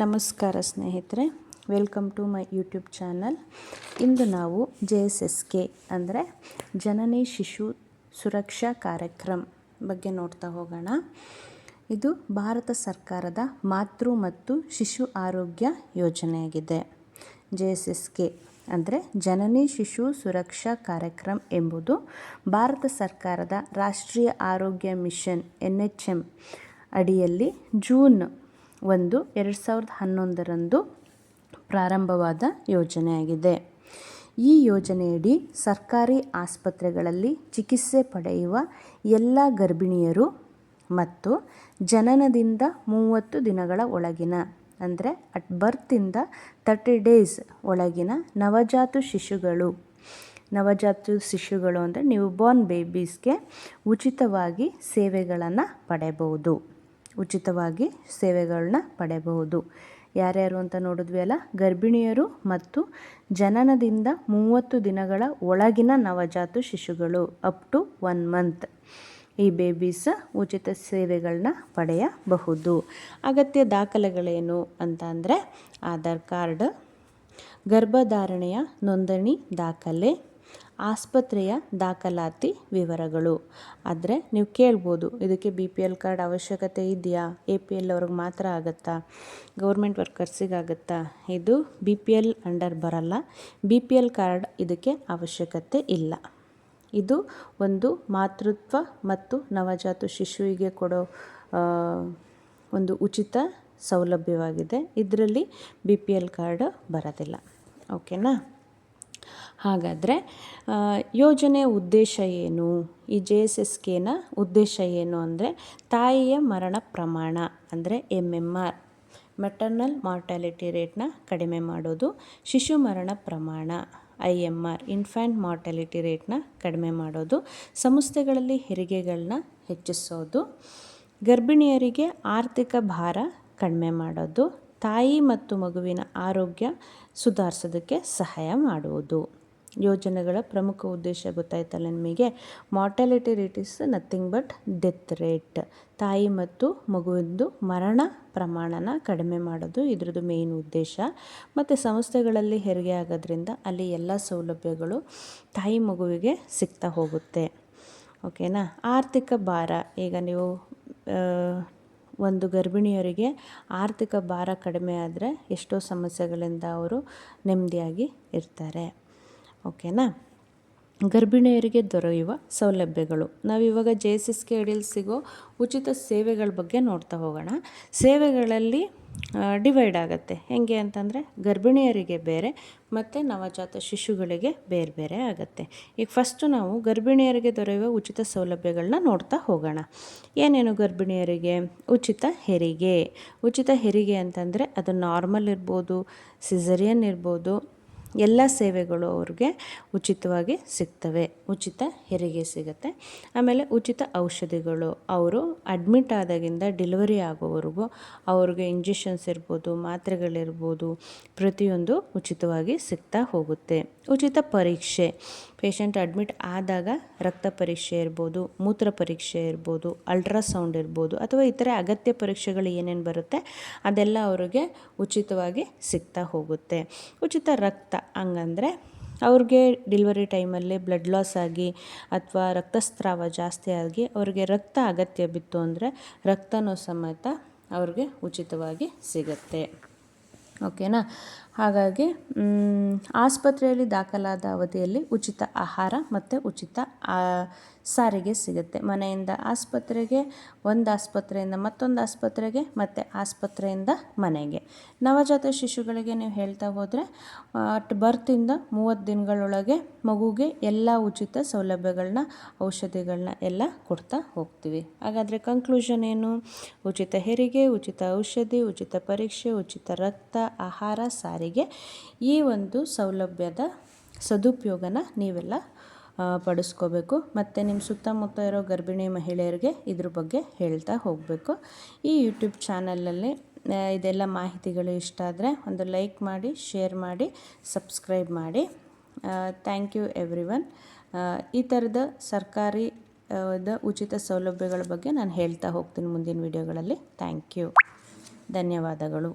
ನಮಸ್ಕಾರ ಸ್ನೇಹಿತರೆ, welcome to my YouTube channel. ಇಂದು ನಾವು JSSK ಅಂದರೆ ಜನನಿ ಶಿಶು ಸುರಕ್ಷಾ ಕಾರ್ಯಕ್ರಮ ಬಗ್ಗೆ ನೋಡ್ತಾ ಹೋಗೋಣ. ಇದು ಭಾರತ ಸರ್ಕಾರದ ಮಾತೃ ಮತ್ತು ಶಿಶು ಆರೋಗ್ಯ ಯೋಜನೆಯಾಗಿದೆ. JSSK ಅಂದರೆ ಜನನಿ ಶಿಶು ಸುರಕ್ಷಾ ಕಾರ್ಯಕ್ರಮ ಎಂಬುದು ಭಾರತ ಸರ್ಕಾರದ ರಾಷ್ಟ್ರೀಯ ಆರೋಗ್ಯ ಮಿಷನ್ NHM ಅಡಿಯಲ್ಲಿ ಜೂನ್ 1, 2011 ಪ್ರಾರಂಭವಾದ ಯೋಜನೆಯಾಗಿದೆ. ಈ ಯೋಜನೆಯಡಿ ಸರ್ಕಾರಿ ಆಸ್ಪತ್ರೆಗಳಲ್ಲಿ ಚಿಕಿತ್ಸೆ ಪಡೆಯುವ ಎಲ್ಲ ಗರ್ಭಿಣಿಯರು ಮತ್ತು ಜನನದಿಂದ 30 ದಿನಗಳ ಒಳಗಿನ ಅಂದರೆ ಅಟ್ ಬರ್ತಿಂದ 30 ಡೇಸ್ ಒಳಗಿನ ನವಜಾತ ಶಿಶುಗಳು ಅಂದರೆ ನ್ಯೂ ಬಾರ್ನ್ ಬೇಬೀಸ್ಗೆ ಉಚಿತವಾಗಿ ಸೇವೆಗಳನ್ನು ಪಡೆಯಬಹುದು. ಯಾರ್ಯಾರು ಅಂತ ನೋಡಿದ್ವಿ ಅಲ್ಲ, ಗರ್ಭಿಣಿಯರು ಮತ್ತು ಜನನದಿಂದ 30 ದಿನಗಳ ಒಳಗಿನ ನವಜಾತ ಶಿಶುಗಳು ಅಪ್ ಟು 1 ಮಂತ್ ಈ ಬೇಬೀಸ್ ಉಚಿತ ಸೇವೆಗಳನ್ನ ಪಡೆಯಬಹುದು. ಅಗತ್ಯ ದಾಖಲೆಗಳೇನು ಅಂತ ಅಂದರೆ ಆಧಾರ್ ಕಾರ್ಡ್, ಗರ್ಭಧಾರಣೆಯ ನೋಂದಣಿ ದಾಖಲೆ, ಆಸ್ಪತ್ರೆಯ ದಾಖಲಾತಿ ವಿವರಗಳು. ಆದರೆ ನೀವು ಕೇಳ್ಬೋದು, ಇದಕ್ಕೆ BPL ಕಾರ್ಡ್ ಅವಶ್ಯಕತೆ ಇದೆಯಾ? APL ಅವ್ರಿಗೆ ಮಾತ್ರ ಆಗುತ್ತಾ? ಗೌರ್ಮೆಂಟ್ ವರ್ಕರ್ಸಿಗಾಗುತ್ತಾ? ಇದು BPL ಅಂಡರ್ ಬರಲ್ಲ. BPL ಕಾರ್ಡ್ ಇದಕ್ಕೆ ಅವಶ್ಯಕತೆ ಇಲ್ಲ. ಇದು ಒಂದು ಮಾತೃತ್ವ ಮತ್ತು ನವಜಾತ ಶಿಶುವಿಗೆ ಕೊಡೋ ಒಂದು ಉಚಿತ ಸೌಲಭ್ಯವಾಗಿದೆ. ಇದರಲ್ಲಿ BPL ಕಾರ್ಡ್ ಬರೋದಿಲ್ಲ. ಓಕೆನಾ? ಹಾಗಾದರೆ ಯೋಜನೆಯ ಉದ್ದೇಶ ಏನು? ಈ JSSKನ ಉದ್ದೇಶ ಏನು ಅಂದರೆ ತಾಯಿಯ ಮರಣ ಪ್ರಮಾಣ ಅಂದರೆ MMR ಮೆಟರ್ನಲ್ ಮಾರ್ಟಾಲಿಟಿ ರೇಟ್ನ ಕಡಿಮೆ ಮಾಡೋದು, ಶಿಶು ಮರಣ ಪ್ರಮಾಣ IMR ಇನ್ಫ್ಯಾಂಟ್ ಮಾರ್ಟಾಲಿಟಿ ರೇಟ್ನ ಕಡಿಮೆ ಮಾಡೋದು, ಸಂಸ್ಥೆಗಳಲ್ಲಿ ಹೆರಿಗೆಗಳನ್ನ ಹೆಚ್ಚಿಸೋದು, ಗರ್ಭಿಣಿಯರಿಗೆ ಆರ್ಥಿಕ ಭಾರ ಕಡಿಮೆ ಮಾಡೋದು, ತಾಯಿ ಮತ್ತು ಮಗುವಿನ ಆರೋಗ್ಯ ಸುಧಾರಿಸೋದಕ್ಕೆ ಸಹಾಯ ಮಾಡುವುದು. ಯೋಜನೆಗಳ ಪ್ರಮುಖ ಉದ್ದೇಶ ಗೊತ್ತಾಯ್ತಲ್ಲ ನಿಮಗೆ. Mortality rate is nothing but death rate. ತಾಯಿ ಮತ್ತು ಮಗುವಿಂದು ಮರಣ ಪ್ರಮಾಣನ ಕಡಿಮೆ ಮಾಡೋದು ಇದ್ರದ್ದು ಮೇನ್ ಉದ್ದೇಶ. ಮತ್ತು ಸಂಸ್ಥೆಗಳಲ್ಲಿ ಹೆರಿಗೆ ಆಗೋದ್ರಿಂದ ಅಲ್ಲಿ ಎಲ್ಲ ಸೌಲಭ್ಯಗಳು ತಾಯಿ ಮಗುವಿಗೆ ಸಿಗ್ತಾ ಹೋಗುತ್ತೆ. ಓಕೆನಾ? ಆರ್ಥಿಕ ಭಾರ, ಈಗ ನೀವು ಒಂದು ಗರ್ಭಿಣಿಯರಿಗೆ ಆರ್ಥಿಕ ಭಾರ ಕಡಿಮೆ ಆದರೆ ಎಷ್ಟೋ ಸಮಸ್ಯೆಗಳಿಂದ ಅವರು ನೆಮ್ಮದಿಯಾಗಿ ಇರ್ತಾರೆ. ಓಕೆನಾ? ಗರ್ಭಿಣಿಯರಿಗೆ ದೊರೆಯುವ ಸೌಲಭ್ಯಗಳು. ನಾವಿವಾಗ JSSK ಅಡಿಯಲ್ಲಿ ಸಿಗೋ ಉಚಿತ ಸೇವೆಗಳ ಬಗ್ಗೆ ನೋಡ್ತಾ ಹೋಗೋಣ. ಸೇವೆಗಳಲ್ಲಿ ಡಿವೈಡ್ ಆಗುತ್ತೆ. ಹೇಗೆ ಅಂತಂದರೆ ಗರ್ಭಿಣಿಯರಿಗೆ ಬೇರೆ ಮತ್ತು ನವಜಾತ ಶಿಶುಗಳಿಗೆ ಬೇರೆ ಬೇರೆ ಆಗುತ್ತೆ. ಈಗ ಫಸ್ಟು ನಾವು ಗರ್ಭಿಣಿಯರಿಗೆ ದೊರೆಯುವ ಉಚಿತ ಸೌಲಭ್ಯಗಳನ್ನ ನೋಡ್ತಾ ಹೋಗೋಣ. ಏನೇನು ಗರ್ಭಿಣಿಯರಿಗೆ? ಉಚಿತ ಹೆರಿಗೆ ಅಂತಂದರೆ ಅದು ನಾರ್ಮಲ್ ಇರ್ಬೋದು, ಸಿಸರಿಯನ್ ಇರ್ಬೋದು, ಎಲ್ಲ ಸೇವೆಗಳು ಅವ್ರಿಗೆ ಉಚಿತವಾಗಿ ಸಿಗ್ತವೆ. ಉಚಿತ ಹೆರಿಗೆ ಸಿಗುತ್ತೆ. ಆಮೇಲೆ ಉಚಿತ ಔಷಧಿಗಳು, ಅವರು ಅಡ್ಮಿಟ್ ಆದಾಗಿಂದ ಡೆಲಿವರಿ ಆಗೋವರೆಗೂ ಅವ್ರಿಗೆ ಇಂಜೆಕ್ಷನ್ಸ್ ಇರ್ಬೋದು, ಮಾತ್ರೆಗಳಿರ್ಬೋದು, ಪ್ರತಿಯೊಂದು ಉಚಿತವಾಗಿ ಸಿಗ್ತಾ ಹೋಗುತ್ತೆ. ಉಚಿತ ಪರೀಕ್ಷೆ, ಪೇಷಂಟ್ ಅಡ್ಮಿಟ್ ಆದಾಗ ರಕ್ತ ಪರೀಕ್ಷೆ ಇರ್ಬೋದು, ಮೂತ್ರ ಪರೀಕ್ಷೆ ಇರ್ಬೋದು, ಅಲ್ಟ್ರಾಸೌಂಡ್ ಇರ್ಬೋದು, ಅಥವಾ ಇತರೆ ಅಗತ್ಯ ಪರೀಕ್ಷೆಗಳು ಏನೇನು ಬರುತ್ತೆ ಅದೆಲ್ಲ ಅವ್ರಿಗೆ ಉಚಿತವಾಗಿ ಸಿಗ್ತಾ ಹೋಗುತ್ತೆ. ಉಚಿತ ರಕ್ತ, ಹಂಗಂದರೆ ಅವ್ರಿಗೆ ಡೆಲಿವರಿ ಟೈಮಲ್ಲಿ ಬ್ಲಡ್ ಲಾಸ್ ಆಗಿ ಅಥವಾ ರಕ್ತಸ್ರಾವ ಜಾಸ್ತಿ ಆಗಿ ಅವ್ರಿಗೆ ರಕ್ತ ಅಗತ್ಯ ಬಿತ್ತು ಅಂದರೆ ರಕ್ತನೂ ಸಮೇತ ಅವ್ರಿಗೆ ಉಚಿತವಾಗಿ ಸಿಗುತ್ತೆ. ಓಕೆನಾ? ಹಾಗಾಗಿ ಆಸ್ಪತ್ರೆಯಲ್ಲಿ ದಾಖಲಾದ ಅವಧಿಯಲ್ಲಿ ಉಚಿತ ಆಹಾರ ಮತ್ತು ಉಚಿತ ಸಾರಿಗೆ ಸಿಗುತ್ತೆ. ಮನೆಯಿಂದ ಆಸ್ಪತ್ರೆಗೆ, ಒಂದು ಆಸ್ಪತ್ರೆಯಿಂದ ಮತ್ತೊಂದು ಆಸ್ಪತ್ರೆಗೆ, ಮತ್ತು ಆಸ್ಪತ್ರೆಯಿಂದ ಮನೆಗೆ. ನವಜಾತ ಶಿಶುಗಳಿಗೆ ನೀವು ಹೇಳ್ತಾ ಹೋದರೆ ಅಟ್ ಬರ್ತಿಂದ 30 ದಿನಗಳೊಳಗೆ ಮಗುಗೆ ಎಲ್ಲ ಉಚಿತ ಸೌಲಭ್ಯಗಳನ್ನ, ಔಷಧಿಗಳನ್ನ ಎಲ್ಲ ಕೊಡ್ತಾ ಹೋಗ್ತೀವಿ. ಹಾಗಾದರೆ ಕನ್ಕ್ಲೂಷನ್ ಏನು? ಉಚಿತ ಹೆರಿಗೆ, ಉಚಿತ ಔಷಧಿ, ಉಚಿತ ಪರೀಕ್ಷೆ, ಉಚಿತ ರಕ್ತ, ಆಹಾರ, ಸಾರಿಗೆ, ಈ ಒಂದು ಸೌಲಭ್ಯದ ಸದುಪಯೋಗನ ನೀವೆಲ್ಲ ಪಡಿಸ್ಕೋಬೇಕು. ಮತ್ತು ನಿಮ್ಮ ಸುತ್ತಮುತ್ತ ಇರೋ ಗರ್ಭಿಣಿ ಮಹಿಳೆಯರಿಗೆ ಇದ್ರ ಬಗ್ಗೆ ಹೇಳ್ತಾ ಹೋಗಬೇಕು. ಈ ಯೂಟ್ಯೂಬ್ ಚಾನಲಲ್ಲಿ ಇದೆಲ್ಲ ಮಾಹಿತಿಗಳು ಇಷ್ಟ ಆದರೆ ಒಂದು ಲೈಕ್ ಮಾಡಿ, ಶೇರ್ ಮಾಡಿ, ಸಬ್ಸ್ಕ್ರೈಬ್ ಮಾಡಿ. Thank you everyone. ಈ ಥರದ ಸರ್ಕಾರಿ ಉಚಿತ ಸೌಲಭ್ಯಗಳ ಬಗ್ಗೆ ನಾನು ಹೇಳ್ತಾ ಹೋಗ್ತೀನಿ ಮುಂದಿನ ವಿಡಿಯೋಗಳಲ್ಲಿ. Thank you. ಧನ್ಯವಾದಗಳು.